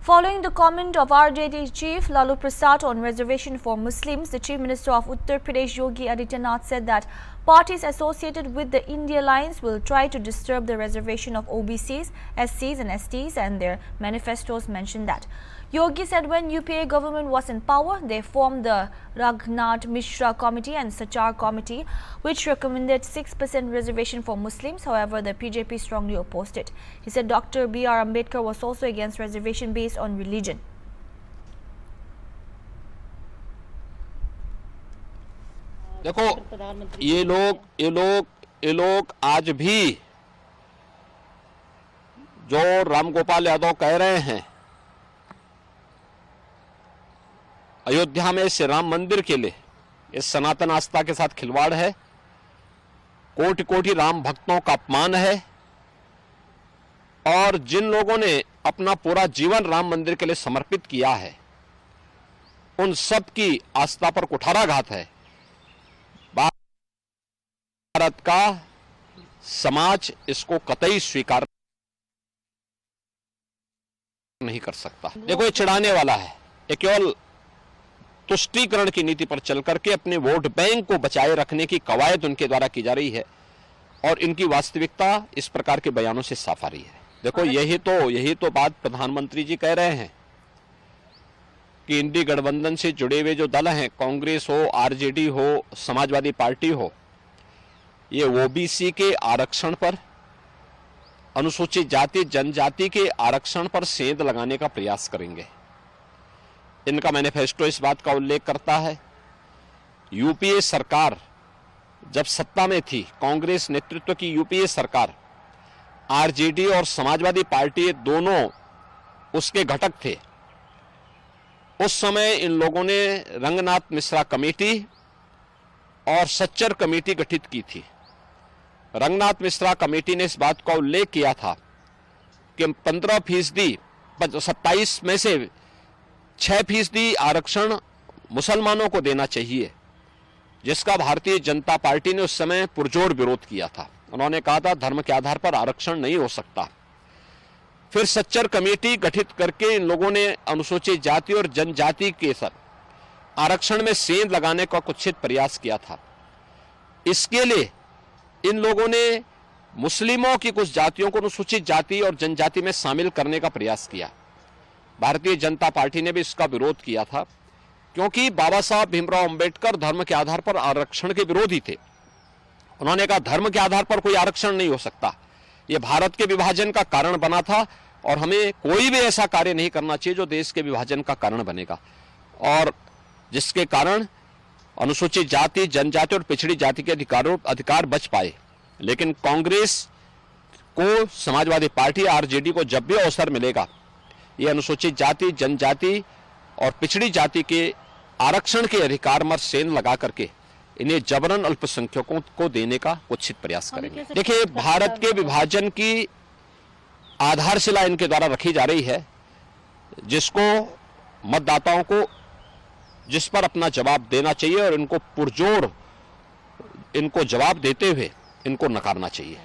Following the comment of RJD Chief Lalu Prasad on reservation for Muslims, the Chief Minister of Uttar Pradesh Yogi Adityanath said that parties associated with the India Alliance will try to disturb the reservation of OBCs, SCs and STs, and their manifestos mentioned that. Yogi said when UPA government was in power, they formed the Raghunath Mishra Committee and Sachar Committee, which recommended 6% reservation for Muslims. However, the BJP strongly opposed it. He said Dr. B.R. Ambedkar was also against reservation based on religion. देखो ये लोग आज भी जो रामगोपाल यादव कह रहे हैं अयोध्या में श्री राम मंदिर के लिए इस सनातन आस्था के साथ खिलवाड़ है, कोटि कोटि राम भक्तों का अपमान है और जिन लोगों ने अपना पूरा जीवन राम मंदिर के लिए समर्पित किया है उन सब की आस्था पर कुठाराघात है। भारत का समाज इसको कतई स्वीकार नहीं कर सकता। देखो ये चिढ़ाने वाला है, ये केवल तुष्टीकरण की नीति पर चल करके अपने वोट बैंक को बचाए रखने की कवायद उनके द्वारा की जा रही है और इनकी वास्तविकता इस प्रकार के बयानों से साफ आ रही है। देखो यही तो बात प्रधानमंत्री जी कह रहे हैं कि इंडी गठबंधन से जुड़े हुए जो दल हैं, कांग्रेस हो, आरजेडी हो, समाजवादी पार्टी हो, ये ओबीसी के आरक्षण पर, अनुसूचित जाति जनजाति के आरक्षण पर सेंध लगाने का प्रयास करेंगे। इनका मैनिफेस्टो इस बात का उल्लेख करता है यूपीए सरकार जब सत्ता में थी, कांग्रेस नेतृत्व की यूपीए सरकार, आरजेडी और समाजवादी पार्टी दोनों उसके घटक थे। उस समय इन लोगों ने रंगनाथ मिश्रा कमेटी और सच्चर कमेटी गठित की थी। रंगनाथ मिश्रा कमेटी ने इस बात का उल्लेख किया था कि 15% 27 में से 6% आरक्षण मुसलमानों को देना चाहिए, जिसका भारतीय जनता पार्टी ने उस समय पुरजोर विरोध किया था। उन्होंने कहा था धर्म के आधार पर आरक्षण नहीं हो सकता। फिर सच्चर कमेटी गठित करके इन लोगों ने अनुसूचित जाति और जनजाति के साथ आरक्षण में सेंध लगाने का कुत्सित प्रयास किया था। इसके लिए इन लोगों ने मुस्लिमों की कुछ जातियों को अनुसूचित जाति और जनजाति में शामिल करने का प्रयास किया। भारतीय जनता पार्टी ने भी इसका विरोध किया था क्योंकि बाबा साहब भीमराव अंबेडकर धर्म के आधार पर आरक्षण के विरोधी थे। उन्होंने कहा धर्म के आधार पर कोई आरक्षण नहीं हो सकता, यह भारत के विभाजन का कारण बना था और हमें कोई भी ऐसा कार्य नहीं करना चाहिए जो देश के विभाजन का कारण बनेगा और जिसके कारण अनुसूचित जाति जनजाति और पिछड़ी जाति के अधिकार बच पाए। लेकिन कांग्रेस को, समाजवादी पार्टी, आरजेडी को जब भी अवसर मिलेगा ये अनुसूचित जाति जनजाति और पिछड़ी जाति के आरक्षण के अधिकार में सेंध लगा करके इन्हें जबरन अल्पसंख्यकों को देने का कुत्सित प्रयास करेंगे। देखिए भारत के विभाजन की आधारशिला इनके द्वारा रखी जा रही है, जिसको मतदाताओं को जिस पर अपना जवाब देना चाहिए और इनको पुरजोर इनको जवाब देते हुए इनको नकारना चाहिए।